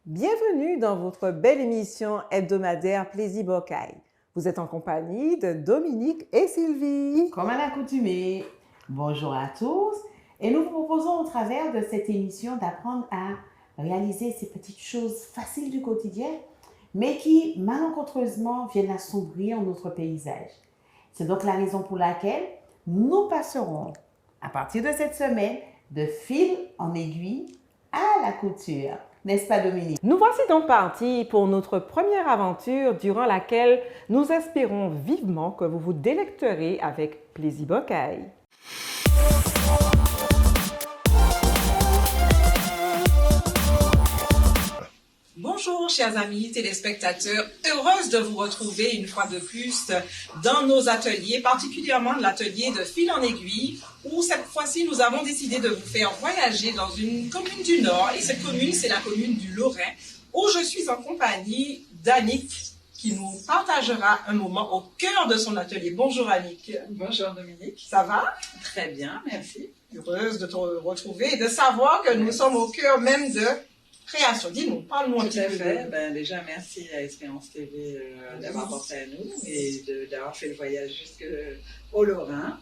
Bienvenue dans votre belle émission hebdomadaire Plaisir Bocaille. Vous êtes en compagnie de Dominique et Sylvie. Comme à l'accoutumée, bonjour à tous et nous vous proposons au travers de cette émission d'apprendre à réaliser ces petites choses faciles du quotidien mais qui malencontreusement viennent assombrir notre paysage. C'est donc la raison pour laquelle nous passerons à partir de cette semaine de fil en aiguille à la couture. N'est-ce pas, Dominique? Nous voici donc partis pour notre première aventure durant laquelle nous espérons vivement que vous vous délecterez avec Plaisir Bocaille. Bonjour chers amis téléspectateurs, heureuse de vous retrouver une fois de plus dans nos ateliers, particulièrement l'atelier de fil en aiguille, où cette fois-ci nous avons décidé de vous faire voyager dans une commune du Nord, et cette commune c'est la commune du Lorrain, où je suis en compagnie d'Annick, qui nous partagera un moment au cœur de son atelier. Bonjour Annick. Bonjour Dominique. Ça va? Très bien, merci. Heureuse de te retrouver et de savoir que nous sommes au cœur même de création. Dis-nous, parle-nous un petit peu. Tout à fait. Déjà, merci à Espérance TV d'avoir pensé à nous et d'avoir fait le voyage jusqu'au Lorrain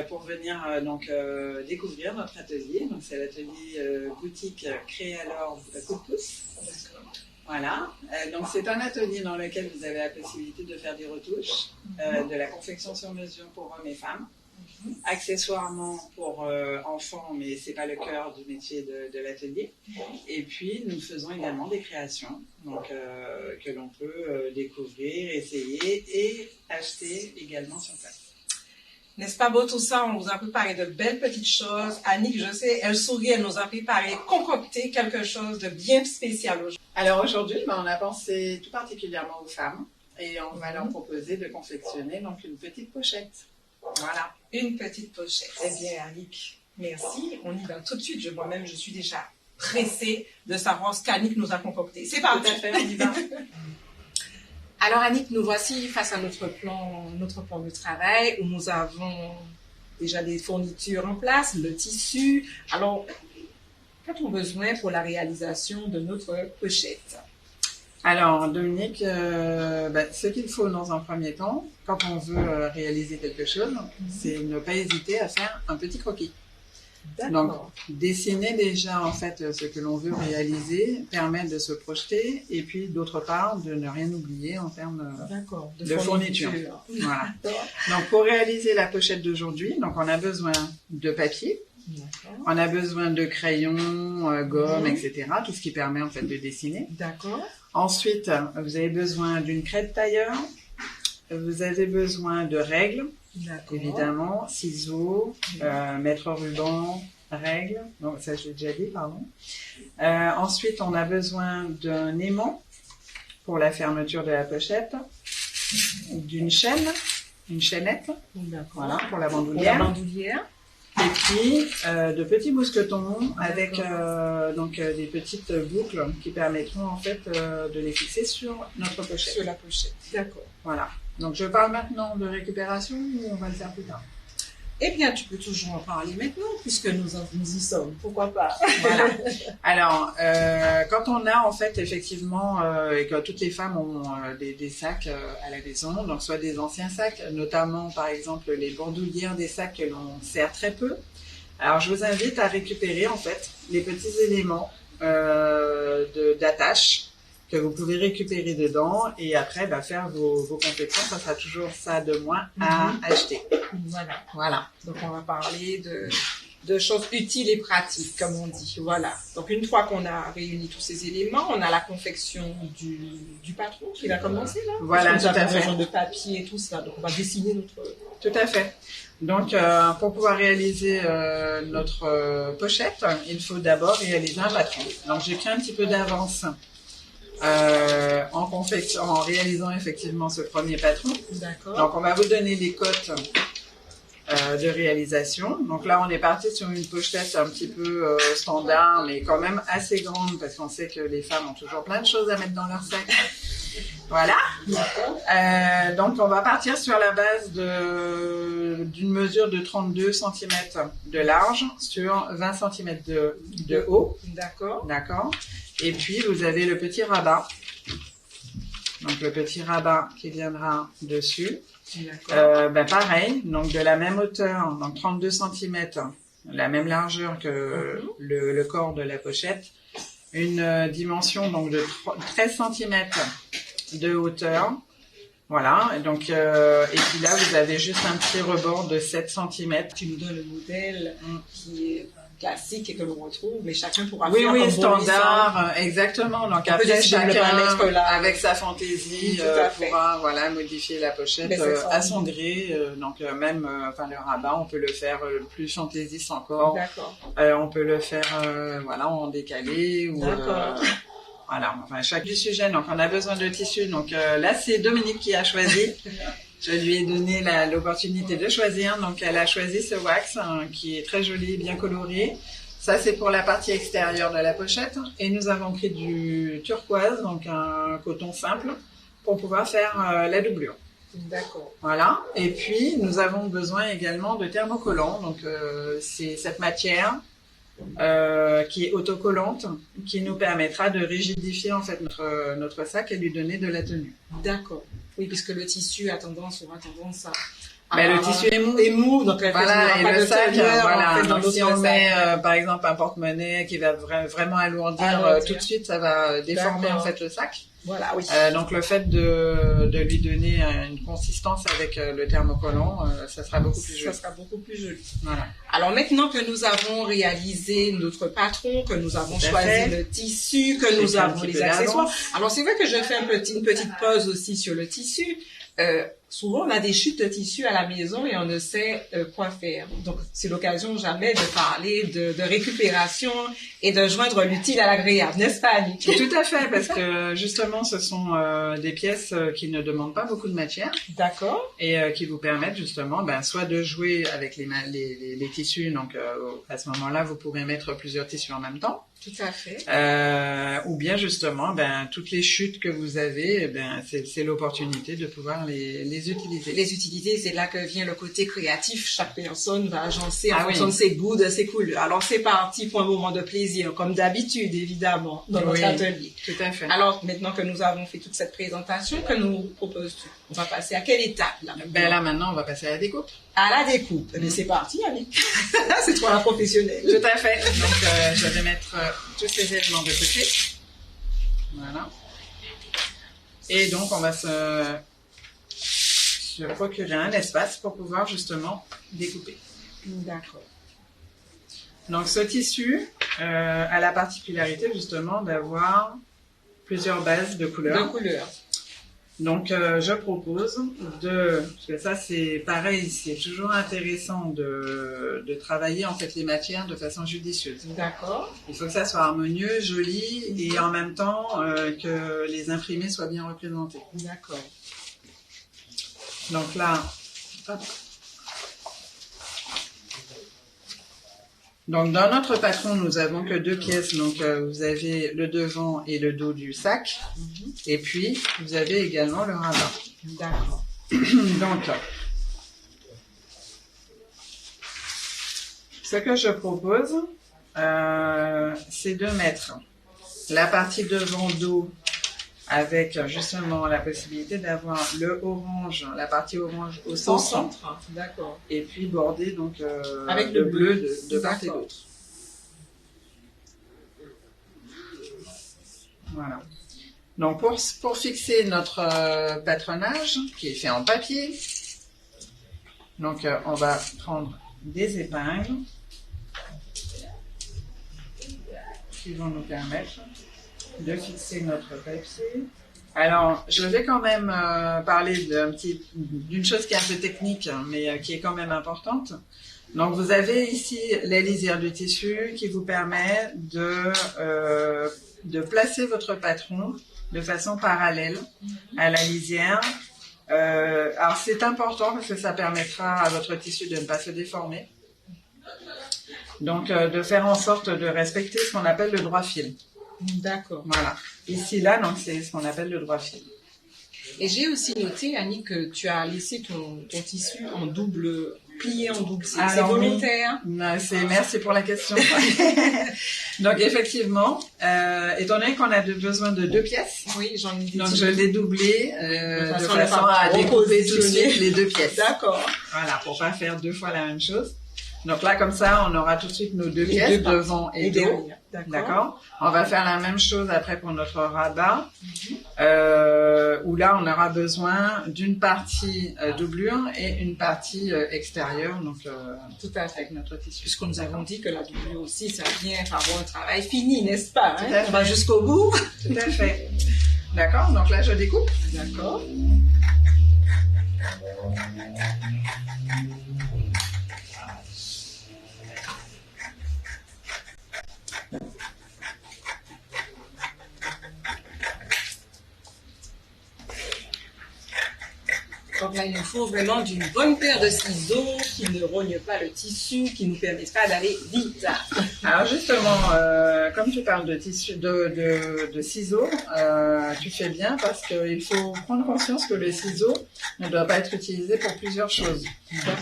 pour venir découvrir notre atelier. Donc, c'est l'atelier boutique créé alors Coup de pouce. Voilà. Donc, c'est un atelier dans lequel vous avez la possibilité de faire des retouches, de la confection sur mesure pour hommes et femmes. Accessoirement pour enfants, mais c'est pas le cœur du métier de l'atelier. Et puis nous faisons également des créations, donc que l'on peut découvrir, essayer et acheter également sur place. N'est-ce pas beau tout ça? On vous a préparé de belles petites choses. Annick, je sais, elle sourit, elle nous a préparé, concocté quelque chose de bien spécial aujourd'hui. Alors aujourd'hui, on a pensé tout particulièrement aux femmes et on va leur proposer de confectionner donc une petite pochette. Voilà. Une petite pochette. Eh bien, Annick, merci. On y va tout de suite. Moi-même, je suis déjà pressée de savoir ce qu'Annick nous a concocté. C'est parti. Tout à fait, on y va. Alors, Annick, nous voici face à notre plan de travail où nous avons déjà des fournitures en place, le tissu. Alors, qu'a-t-on besoin pour la réalisation de notre pochette? Alors, Dominique, ce qu'il faut dans un premier temps, quand on veut réaliser quelque chose, c'est ne pas hésiter à faire un petit croquis. Donc, dessiner déjà en fait ce que l'on veut réaliser permet de se projeter et puis d'autre part de ne rien oublier en termes de fourniture. Voilà. Donc, pour réaliser la pochette d'aujourd'hui, donc on a besoin de papier. On a besoin de crayons, gomme, etc. Tout ce qui permet en fait de dessiner. D'accord. Ensuite, vous avez besoin d'une crête tailleur. Vous avez besoin de règles, évidemment, ciseaux, mètre ruban, règles. Donc ça, je l'ai déjà dit, pardon. Ensuite, on a besoin d'un aimant pour la fermeture de la pochette, d'une chaîne, une chaînette, voilà, pour la bandoulière. Et puis de petits mousquetons avec des petites boucles qui permettront en fait de les fixer sur notre pochette. Sur la pochette. D'accord. Voilà. Donc je parle maintenant de récupération ou on va le faire plus tard? Eh bien, tu peux toujours en parler maintenant puisque nous y sommes. Pourquoi pas? Voilà. Alors, quand on a en fait effectivement et que toutes les femmes ont des sacs à la maison, donc soit des anciens sacs, notamment par exemple les bandoulières des sacs que l'on sert très peu. Alors, je vous invite à récupérer en fait les petits éléments d'attache que vous pouvez récupérer dedans et après faire vos confections. Ça sera toujours ça de moins à acheter. Voilà. Donc, on va parler de choses utiles et pratiques, comme on dit. Voilà. Donc, une fois qu'on a réuni tous ces éléments, on a la confection du patron qui va commencer, là. Voilà, tout à fait. Besoin de papier et tout ça. Donc, on va dessiner notre... Tout à fait. Donc, pour pouvoir réaliser notre pochette, il faut d'abord réaliser un patron. Donc, j'ai pris un petit peu d'avance en réalisant effectivement ce premier patron. D'accord. Donc, on va vous donner les cotes de réalisation. Donc là, on est parti sur une pochette un petit peu standard, mais quand même assez grande parce qu'on sait que les femmes ont toujours plein de choses à mettre dans leur sac. Voilà. Donc, on va partir sur la base d'une mesure de 32 cm de large sur 20 cm de haut. D'accord. D'accord. Et puis, vous avez le petit rabat. Donc, le petit rabat qui viendra dessus. Pareil, donc de la même hauteur, donc 32 cm, la même largeur que le corps de la pochette. Une dimension donc de 13 cm de hauteur. Voilà, donc, et puis là, vous avez juste un petit rebord de 7 cm. Tu nous donnes le modèle qui est classique et que l'on retrouve, mais chacun pourra Oui, faire oui, comme standard, exactement. Donc après, chacun, là. avec sa fantaisie, pourra modifier la pochette à son gré. Donc même, le rabat, on peut le faire plus fantaisiste encore. D'accord. On peut le faire, en décalé ou. Voilà, enfin, chaque du sujet. Donc, on a besoin de tissu. Donc, là, c'est Dominique qui a choisi. Je lui ai donné l'opportunité de choisir. Donc, elle a choisi ce wax qui est très joli, bien coloré. Ça, c'est pour la partie extérieure de la pochette. Et nous avons pris du turquoise, donc un coton simple, pour pouvoir faire la doublure. D'accord. Voilà. Et puis, nous avons besoin également de thermocollant. Donc, c'est cette matière qui est autocollante, qui nous permettra de rigidifier en fait notre sac et lui donner de la tenue. D'accord. Oui, puisque le tissu aura tendance à... Mais le tissu est mou. Donc voilà, et le sac, donc si on met par exemple un porte-monnaie qui va vraiment alourdir, tout de suite ça va déformer en fait le sac. Voilà, oui. Donc le fait de lui donner une consistance avec le thermocollant, ça sera beaucoup plus joli. Ça sera beaucoup plus joli. Voilà. Alors maintenant que nous avons réalisé notre patron, que nous avons choisi le tissu, que nous avons les accessoires. Alors c'est vrai que je fais une petite pause aussi sur le tissu. Souvent, on a des chutes de tissu à la maison et on ne sait quoi faire. Donc, c'est l'occasion jamais de parler de récupération et de joindre l'utile à l'agréable, n'est-ce pas, Annick? Tout à fait, parce que justement, ce sont des pièces qui ne demandent pas beaucoup de matière. D'accord. Et qui vous permettent justement, soit de jouer avec les tissus. Donc, à ce moment-là, vous pourrez mettre plusieurs tissus en même temps. Tout à fait. Ou bien justement, toutes les chutes que vous avez, c'est l'opportunité de pouvoir les utiliser. Les utiliser, c'est là que vient le côté créatif. Chaque personne va agencer en fonction de ses goûts, de ses couleurs. Alors c'est parti pour un moment de plaisir, comme d'habitude évidemment, dans notre atelier. Tout à fait. Alors maintenant que nous avons fait toute cette présentation, que nous proposes-tu? On va passer à quelle étape là? Là maintenant, on va passer à la découpe. À la découpe. Mais c'est parti, Annick. C'est toi la professionnelle. Tout à fait. Donc je vais mettre tous ces éléments de côté. Voilà. Et donc on va se procurer un espace pour pouvoir justement découper. D'accord. Donc ce tissu a la particularité justement d'avoir plusieurs bases de couleurs. Donc je propose parce que ça c'est pareil, c'est toujours intéressant de travailler en fait les matières de façon judicieuse. D'accord. Il faut que ça soit harmonieux, joli et en même temps que les imprimés soient bien représentés. D'accord. Donc là, hop. Donc dans notre patron, nous avons que 2 pièces. Donc vous avez le devant et le dos du sac. Et puis vous avez également le rabat. D'accord. Donc ce que je propose, c'est de mettre la partie devant dos avec justement la possibilité d'avoir le orange, la partie orange au centre. D'accord. Et puis bordé donc avec le bleu de part et d'autre. Voilà. Donc pour fixer notre patronage qui est fait en papier, donc on va prendre des épingles qui vont nous permettre de fixer notre papier. Alors, je vais quand même parler d'une chose qui est un peu technique, mais qui est quand même importante. Donc, vous avez ici les lisières du tissu qui vous permet de placer votre patron de façon parallèle à la lisière. Alors, c'est important parce que ça permettra à votre tissu de ne pas se déformer. Donc, de faire en sorte de respecter ce qu'on appelle le droit fil. D'accord. Voilà. Ici, là, donc, c'est ce qu'on appelle le droit fil. Et j'ai aussi noté, Annick, que tu as laissé ton tissu en double plié en double? C'est Alors, oui. volontaire? Non, merci pour la question. Donc effectivement, étant donné qu'on a besoin de 2 pièces, Oui, j'en ai dit. donc je l'ai doublé De de façon façon à à pas découper tout de repositionner. suite les 2 pièces. D'accord. Voilà, pour pas faire 2 fois la même chose. Donc là, comme ça, on aura tout de suite nos 2 Les pièces, deux parties. devant et dos. derrière. D'accord. On va faire la même chose après pour notre rabat, où là, on aura besoin d'une partie doublure et une partie extérieure, donc Tout à fait. avec notre tissu. Puisque nous avons dit que la doublure aussi, ça vient avoir un travail fini, n'est-ce pas? Tout à On va fait. jusqu'au bout. Tout à fait. D'accord. Donc là, je découpe. D'accord. Donc là, il nous faut vraiment d'une bonne paire de ciseaux qui ne rognent pas le tissu, qui nous permettra d'aller vite. Alors justement, comme tu parles de tissu, de ciseaux, tu fais bien parce qu'il faut prendre conscience que le ciseau ne doit pas être utilisé pour plusieurs choses.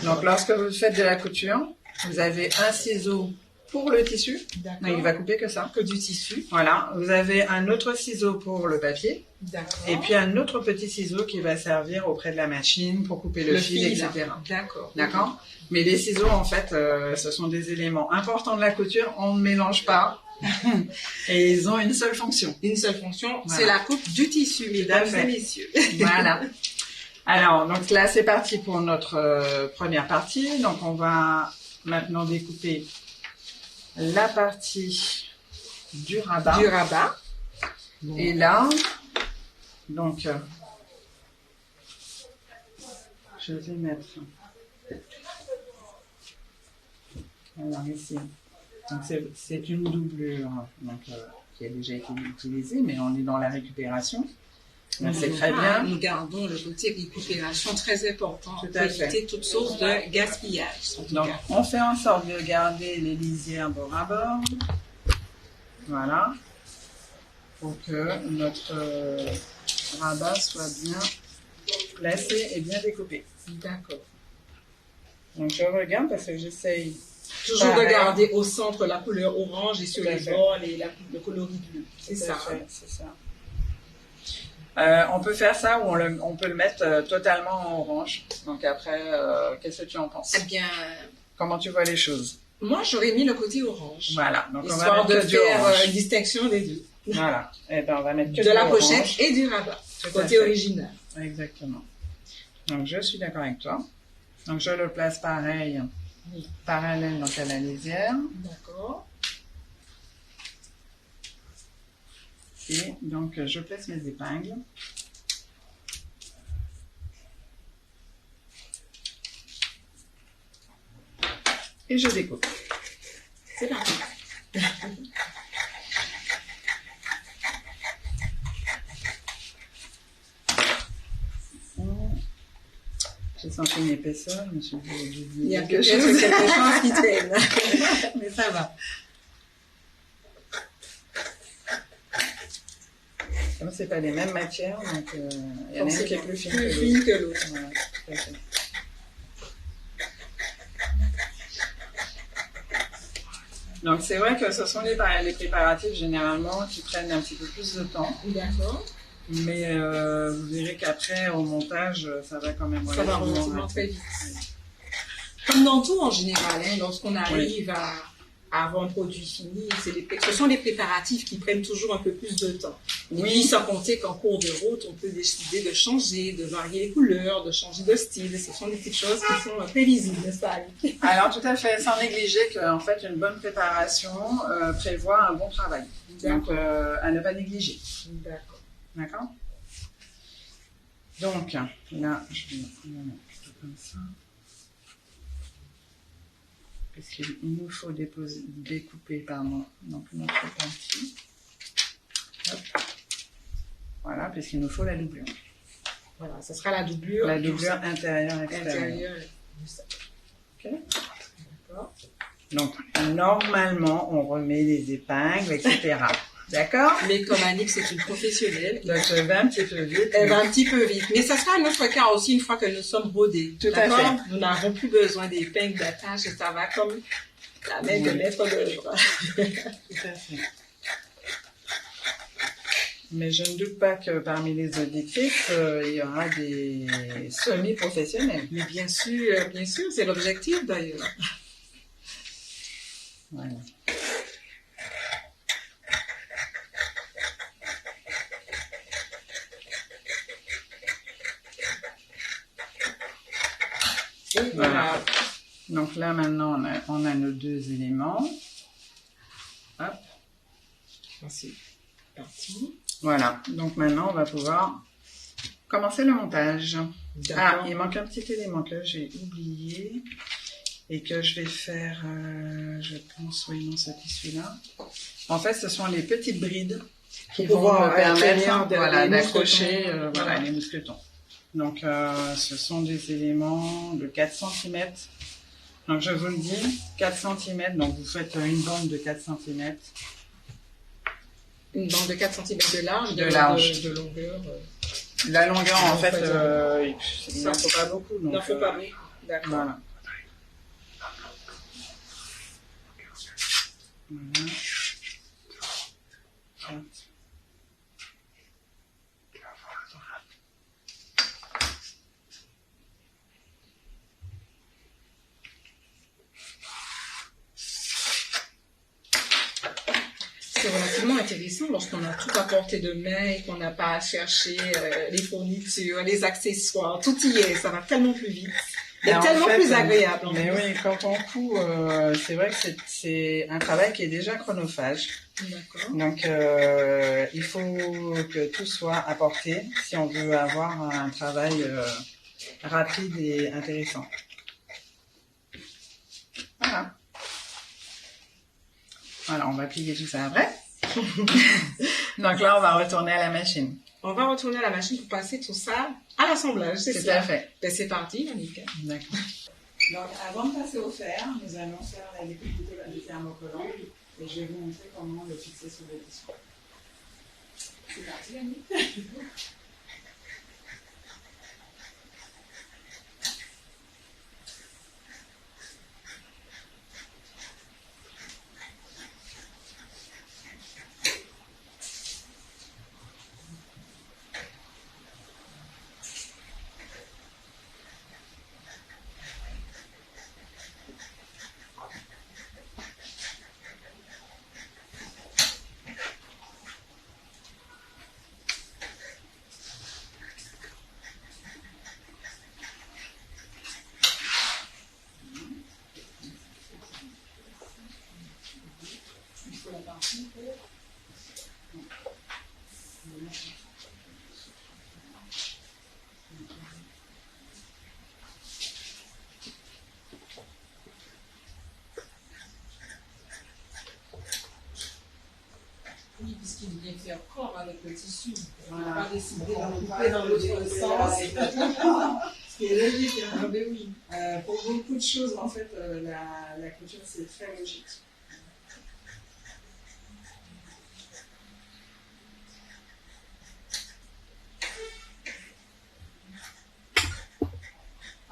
Donc lorsque vous faites de la couture, vous avez un ciseau pour le tissu, D'accord. mais il va couper que ça. Que du tissu. Voilà, vous avez un autre ciseau pour le papier D'accord. et puis un autre petit ciseau qui va servir auprès de la machine pour couper le fil, etc. D'accord. D'accord. Mais les ciseaux, en fait, ce sont des éléments importants de la couture. On ne mélange pas. Et ils ont une seule fonction. Une seule fonction, Voilà. c'est la coupe du tissu, mesdames fait. et messieurs. Voilà. Alors, donc là, c'est parti pour notre première partie. Donc, on va maintenant découper la partie du rabat. Du rabat. Et là, donc, je vais mettre. Alors ici, donc c'est une doublure donc, qui a déjà été utilisée, mais on est dans la récupération. Donc c'est très bien. Nous gardons le côté récupération très important Tout pour à fait. éviter toute source de gaspillage. En tout Donc cas. on fait en sorte de garder les lisières bord à bord. Voilà. Pour que notre rabat soit bien placé et bien découpé. D'accord. Donc je regarde parce que j'essaye. Toujours de Pareil. garder au centre la couleur orange et sur Tout à les fait. bords le coloris bleu. C'est Tout à ça. fait, c'est ça. On peut faire ça ou on peut le mettre totalement en orange. Donc après, qu'est-ce que tu en penses? Eh bien, Comment tu vois les choses? moi j'aurais mis le côté orange. Voilà. Donc on va Histoire mettre de que du faire orange. une distinction des deux. Voilà. Et ben on va mettre que De la du orange. pochette et du rabat. Tout à Côté fait. original. Exactement. Donc je suis d'accord avec toi. Donc je le place pareil, Oui. parallèle donc à la lisière. D'accord. Et donc je place mes épingles. Et je découpe. C'est parti. J'ai senti une épaisseur, je me suis dit, j'ai Il y a oublié peut-être quelque chose qui traîne. Mais ça va. Comme c'est pas les mêmes matières, donc il y en a une qui est plus fine que Plus l'autre. fine que l'autre. Voilà, tout à fait. Donc c'est vrai que ce sont les préparatifs généralement qui prennent un petit peu plus de temps, D'accord. mais vous verrez qu'après au montage ça va quand même Ça va relativement très vite. Comme dans tout en général, hein, lorsqu'on arrive à avoir un produit fini, ce sont les préparatifs qui prennent toujours un peu plus de temps. Et puis, sans compter qu'en cours de route, on peut décider de changer, de varier les couleurs, de changer de style. Ce sont des petites choses qui sont prévisibles, n'est-ce pas, Ali? Alors tout à fait, sans négliger qu'en fait une bonne préparation prévoit un bon travail. Donc à ne pas négliger. D'accord. D'accord? Donc là, je vais le mettre plutôt comme ça. Parce qu'il nous faut découper donc notre partie. Hop. Voilà, puisqu'il nous faut la doublure. Voilà, ce sera la doublure. La doublure intérieure-extérieure. intérieure. Ok. D'accord. Donc, normalement, on remet les épingles, etc. D'accord? Mais comme Annick, c'est une professionnelle, Donc, je vais un petit peu vite. elle va un petit peu vite. Mais ça sera notre cas aussi une fois que nous sommes brodés. Tout à D'accord? fait. Nous n'avons plus besoin d'épingles d'attache et ça va comme la main de maître d'œuvre. Tout à fait. Mais je ne doute pas que parmi les auditrices, il y aura des semi-professionnels. Mais bien sûr, c'est l'objectif d'ailleurs. Voilà. Et voilà. Donc là, maintenant, on a nos deux éléments. Hop. Ensuite, parti. Voilà. Donc maintenant, on va pouvoir commencer le montage. Ah, il manque un petit élément que j'ai oublié et que je vais faire, je pense, oui, non, c'était celui-là. En fait, ce sont les petites brides qui vont me permettre d'accrocher les mousquetons. Donc, ce sont des éléments de 4 cm. Donc, je vous le dis, 4 cm. Donc, vous faites une bande de 4 cm. Une bande de 4 cm de large, de longueur. La longueur, en fait, il n'en faut pas beaucoup. Il n'en faut pas beaucoup. D'accord. Voilà. Voilà. Hop. C'est relativement intéressant lorsqu'on a tout à portée de main et qu'on n'a pas à chercher les fournitures, les accessoires, tout y est, ça va tellement plus vite. C'est tellement plus agréable. Mais oui, quand on coud, c'est vrai que c'est un travail qui est déjà chronophage. D'accord. Donc, il faut que tout soit à portée si on veut avoir un travail rapide et intéressant. Voilà. Voilà, on va plier tout ça après. Donc là, on va retourner à la machine. On va retourner à la machine pour passer tout ça à l'assemblage, c'est ça? Tout à fait. Ben, c'est parti, Annick. D'accord. Donc, avant de passer au fer, nous allons faire la découpe du thermocollant et je vais vous montrer comment le fixer sur le tissu. C'est parti, Annick. Oui, puisqu'il vient faire corps avec le tissu. On n'a pas décidé de couper dans l'autre sens. Ce qui est logique. Hein. Ben oui. Pour beaucoup de choses, en fait, la couture, c'est très logique.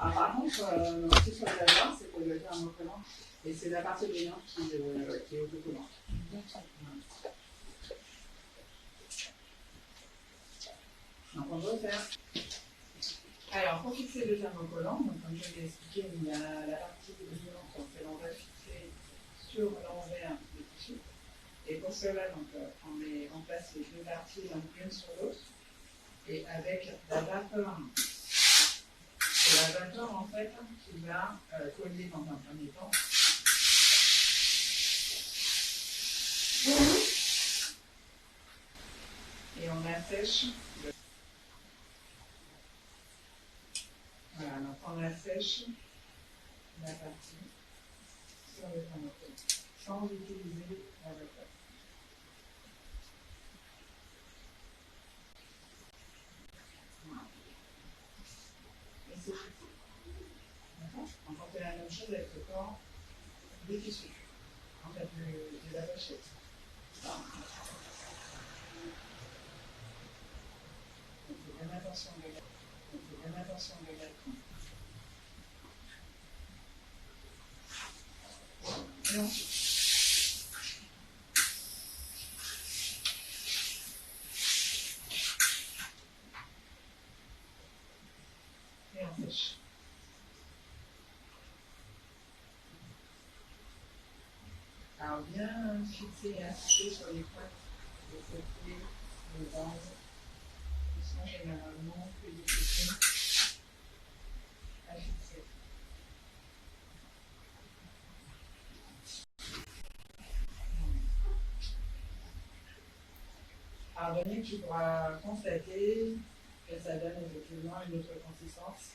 Ah, par contre, ce qu'il faut savoir, c'est que le thermocollant, et c'est la partie brillante qui est autocollante. Donc, on va faire. Alors, pour fixer le thermocollant, donc, comme je l'ai expliqué, il y a la partie brillante que l'on va fixer sur l'envers du tissu. Et pour cela, donc, on met en place les deux parties l'une sur l'autre. Et avec la vapeur. C'est la vapeur, en fait, qui va coller dans un premier temps. Et on assèche. Voilà, donc on assèche la partie sur le thermocollant sans utiliser la vapeur. Voilà. Et c'est tout. D'accord? Donc on fait la même chose avec le corps des tissus. En fait, de la pochette. attention de mettre. Fais bien attention de mettre. Et ensuite. Et on sèche. Alors bien fixer et insister sur les pointes des côtés, des bases, qui sont généralement plus difficiles à fixer. Alors Dominique, tu pourras constater que ça donne effectivement une autre consistance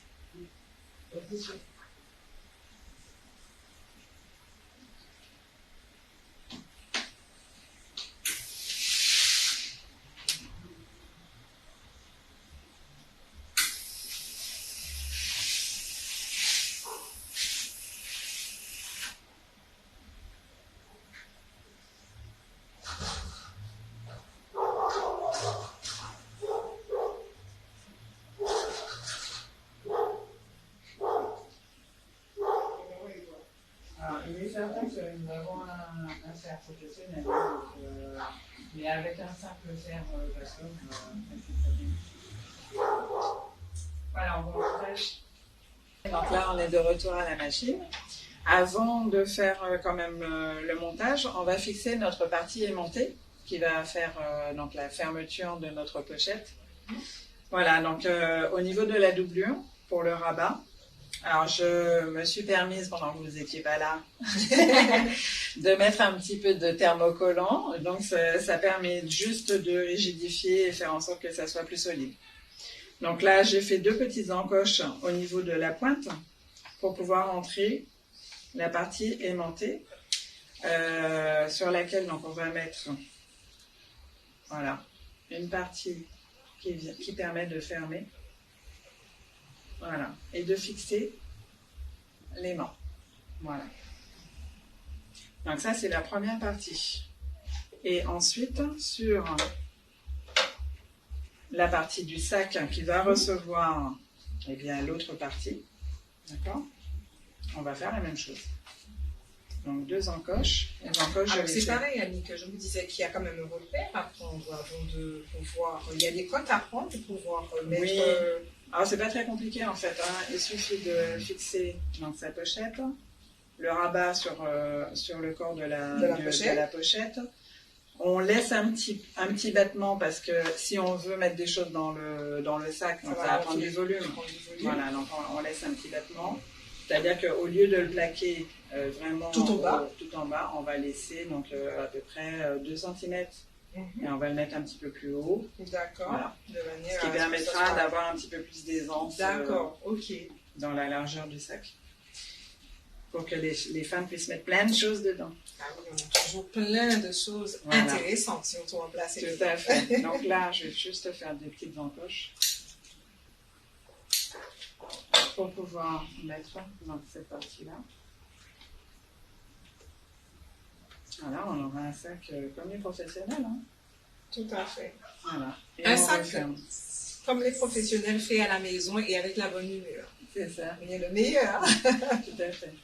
aussi souple. Il est certain que nous avons un fer professionnel, mais avec un simple fer vacuum, c'est très bien. Voilà, on va au montage. Donc là, on est de retour à la machine. Avant de faire quand même le montage, on va fixer notre partie aimantée qui va faire donc la fermeture de notre pochette. Voilà, donc au niveau de la doublure, pour le rabat, alors je me suis permise, pendant que vous n'étiez pas là, de mettre un petit peu de thermocollant. Donc ça permet juste de rigidifier et faire en sorte que ça soit plus solide. Donc là, j'ai fait 2 petites encoches au niveau de la pointe pour pouvoir entrer la partie aimantée sur laquelle donc, on va mettre voilà, une partie qui permet de fermer. Voilà, et de fixer l'aimant. Voilà. Donc ça, c'est la première partie. Et ensuite, sur la partie du sac qui va recevoir eh bien, l'autre partie, d'accord, on va faire la même chose. Donc 2 encoches. Les encoches, c'est pareil, Annick, je me disais qu'il y a quand même un repère à prendre avant de pouvoir... Il y a des cotes à prendre pour pouvoir mettre... Oui. Alors c'est pas très compliqué en fait, hein. Il suffit de fixer donc, sa pochette, le rabat sur le corps de la pochette. On laisse un petit battement parce que si on veut mettre des choses dans le sac, ça va prendre du volume. Voilà, donc on laisse un petit battement. C'est-à-dire qu'au lieu de le plaquer vraiment tout en bas, on va laisser donc, à peu près 2 cm. Et on va le mettre un petit peu plus haut. D'accord. Voilà. De manière ce qui permettra d'avoir un petit peu plus d'aisance dans la largeur du sac. Pour que les femmes puissent mettre plein de choses dedans. Ah oui, on a toujours plein de choses intéressantes, surtout en place. Tout à fait. Donc là, je vais juste faire des petites encoches pour pouvoir mettre dans cette partie-là. Voilà, on aura un sac comme les professionnels. Hein. Tout à fait. Voilà. Et un sac comme les professionnels fait à la maison et avec la bonne humeur. C'est ça. Il est le meilleur. Tout à fait.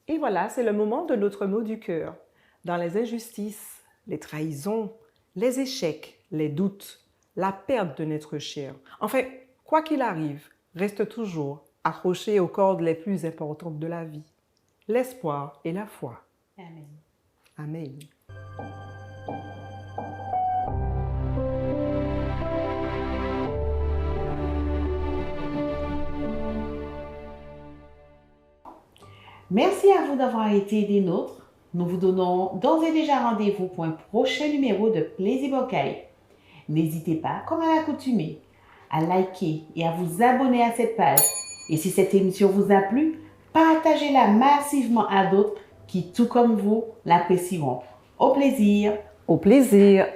Et voilà, c'est le moment de notre mot du cœur. Dans les injustices, les trahisons, les échecs, les doutes, la perte de notre cher. Enfin, quoi qu'il arrive, reste toujours accroché aux cordes les plus importantes de la vie, l'espoir et la foi. Amen. Amen. Merci à vous d'avoir été des nôtres. Nous vous donnons d'ores et déjà rendez-vous pour un prochain numéro de Plaisir Bocaille. N'hésitez pas, comme à l'accoutumée, à liker et à vous abonner à cette page. Et si cette émission vous a plu, partagez-la massivement à d'autres qui, tout comme vous, l'apprécieront. Au plaisir! Au plaisir!